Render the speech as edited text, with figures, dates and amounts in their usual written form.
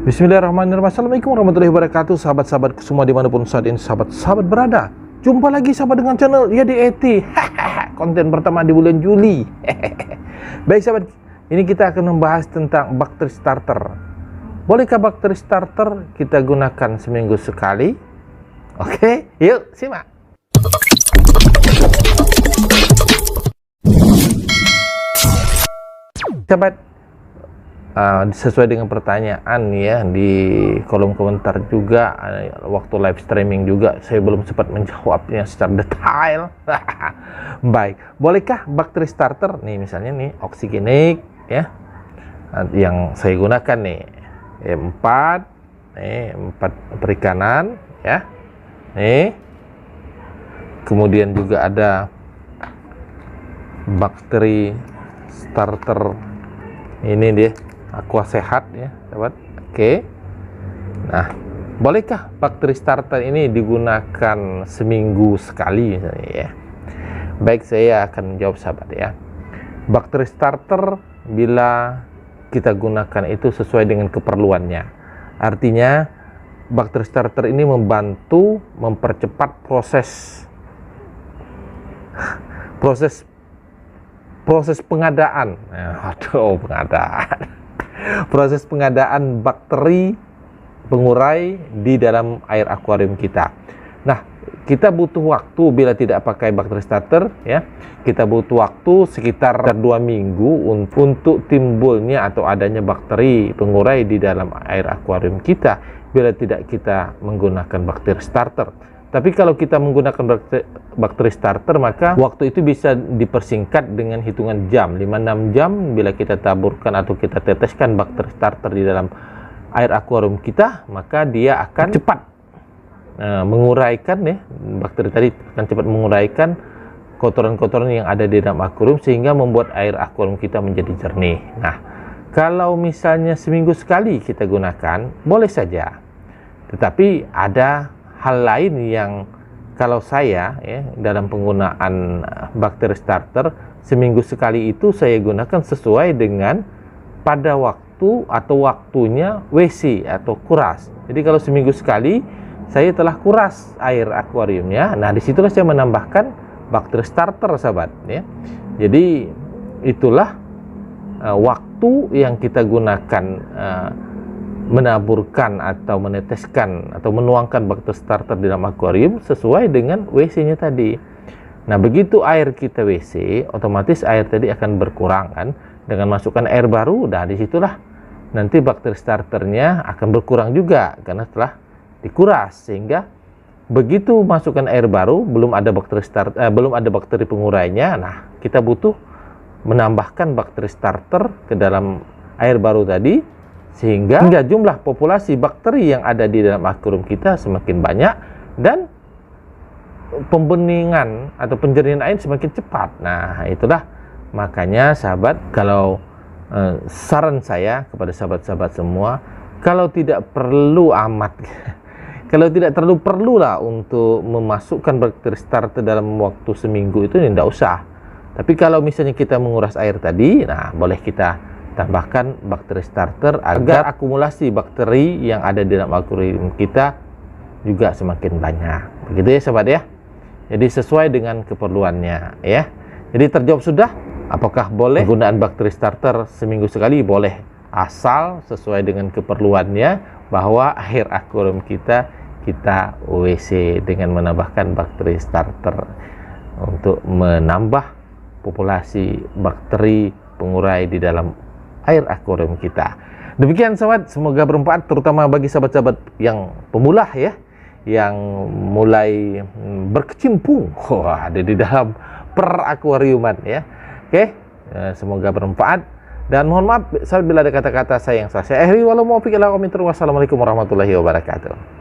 Bismillahirrahmanirrahim. Assalamualaikum warahmatullahi wabarakatuh. Sahabat-sahabatku semua dimanapun saat ini sahabat-sahabat berada, jumpa lagi sahabat dengan channel YDET. Konten pertama di bulan Juli. Baik sahabat, ini kita akan membahas tentang bakteri starter. Bolehkah bakteri starter kita gunakan seminggu sekali? Oke, yuk simak. Sahabat, sesuai dengan pertanyaan ya di kolom komentar juga, waktu live streaming juga saya belum sempat menjawabnya secara detail. Baik, bolehkah bakteri starter nih, misalnya nih oksigenik ya, yang saya gunakan nih empat perikanan ya, nih kemudian juga ada bakteri starter ini dia, Aqua Sehat ya sahabat. Oke. Nah, bolehkah bakteri starter ini digunakan seminggu sekali misalnya ya? Baik, saya akan menjawab sahabat ya. Bakteri starter bila kita gunakan itu sesuai dengan keperluannya. Artinya bakteri starter ini membantu mempercepat proses pengadaan. Proses pengadaan bakteri pengurai di dalam air akuarium kita. Nah, kita butuh waktu bila tidak pakai bakteri starter ya. Kita butuh waktu sekitar 2 minggu untuk timbulnya atau adanya bakteri pengurai di dalam air akuarium kita bila tidak kita menggunakan bakteri starter. Tapi kalau kita menggunakan bakteri starter, maka waktu itu bisa dipersingkat dengan hitungan jam, 5-6 jam bila kita taburkan atau kita teteskan bakteri starter di dalam air akuarium kita, maka dia akan cepat menguraikan ya, bakteri tadi akan cepat menguraikan kotoran-kotoran yang ada di dalam akuarium sehingga membuat air akuarium kita menjadi jernih. Nah, kalau misalnya seminggu sekali kita gunakan, boleh saja. Tetapi ada hal lain yang kalau saya ya dalam penggunaan bakteri starter seminggu sekali itu saya gunakan sesuai dengan pada waktu atau waktunya WC atau kuras. Jadi kalau seminggu sekali saya telah kuras air akuariumnya, nah disitulah saya menambahkan bakteri starter sahabat ya. Jadi itulah waktu yang kita gunakan menaburkan atau meneteskan atau menuangkan bakteri starter di dalam akuarium sesuai dengan WC-nya tadi. Nah, begitu air kita WC, otomatis air tadi akan berkurang kan. Dengan masukkan air baru, nah disitulah nanti bakteri starternya akan berkurang juga karena telah dikuras, sehingga begitu masukkan air baru belum ada bakteri pengurainya. Nah, kita butuh menambahkan bakteri starter ke dalam air baru tadi sehingga jumlah populasi bakteri yang ada di dalam akuarium kita semakin banyak dan pembeningan atau penjernihan air semakin cepat. Nah, itulah makanya sahabat, kalau saran saya kepada sahabat-sahabat semua, kalau tidak perlu amat kalau tidak terlalu perlulah untuk memasukkan bakteri starter dalam waktu seminggu itu, tidak usah. Tapi kalau misalnya kita menguras air tadi, nah boleh kita tambahkan bakteri starter agar akumulasi bakteri yang ada di dalam akuarium kita juga semakin banyak. Begitu ya sahabat ya. Jadi sesuai dengan keperluannya ya. Jadi terjawab sudah, apakah boleh penggunaan bakteri starter seminggu sekali? Boleh, asal sesuai dengan keperluannya, bahwa air akuarium kita WC dengan menambahkan bakteri starter untuk menambah populasi bakteri pengurai di dalam air akuarium kita. Demikian sahabat, semoga bermanfaat terutama bagi sahabat-sahabat yang pemula ya, yang mulai berkecimpung ada di dalam perakuariuman ya. Oke, semoga bermanfaat dan mohon maaf sahabat bila ada kata-kata saya yang salah. Saya akhiri, walau muwaffiq ila aqwamit thoriq. Wassalamualaikum warahmatullahi wabarakatuh.